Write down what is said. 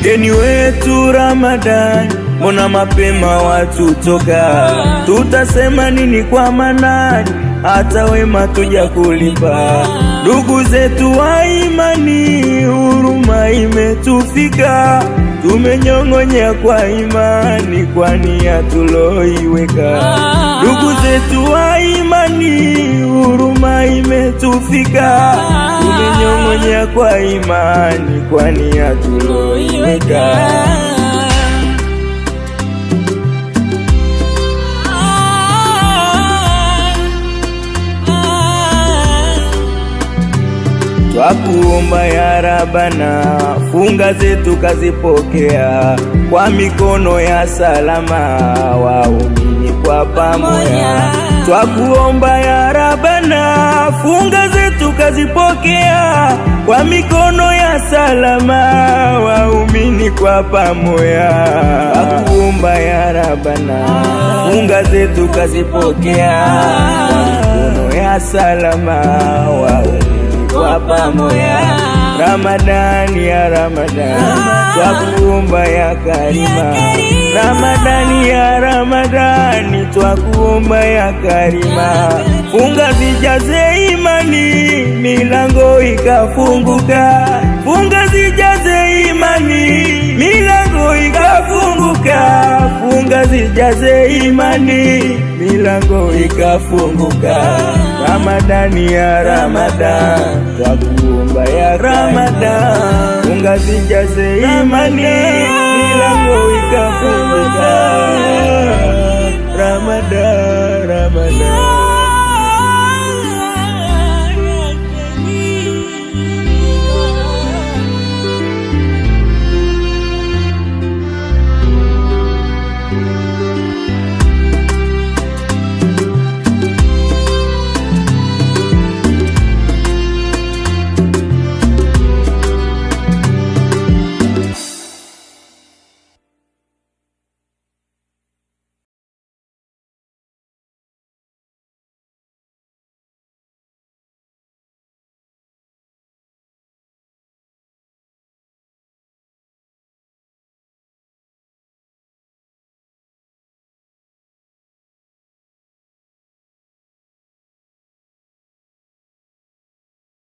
Mgeni wetu Ramadhani, mbona mapema watutoka? Tutasema nini kwa Manani, hata wema tuja kulipa? Ndugu zetu wa imani, huruma imetufika. Tumenyong'onyea kwa imani, kwa nia tuloiweka. Ndugu zetu wa imani, huruma imetufika. Tumenyong'onyea kwa imani, kwa nia tuloiweka. Twakuomba ya Rabbana, funga zetu kazipokea, kwa mikono ya salama waumini kwa pamoja. Twakuomba ya Rabbana, funga zetu kazipokea, kwa mikono ya salama waumini kwa pamoja. Twakuomba ya Rabbana, funga zetu kazipokea, kwa mikono ya salama waumini kwa pamoja. Ramadhani ya Ramadhani, twakuomba ya Karima. Ramadhani ya Ramadhani, twakuomba ya Karima. Funga zijaze imani, milango ikafunguka. Funga zijaze imani, milango ikafunguka. Funga zijaze imani, milango ikafunguka. Ramadhani ya Ramadhani, twakuomba ya Ramadhani. Funga zijaze imani, milango ikafunguka. Ramadhani, Ramadhani.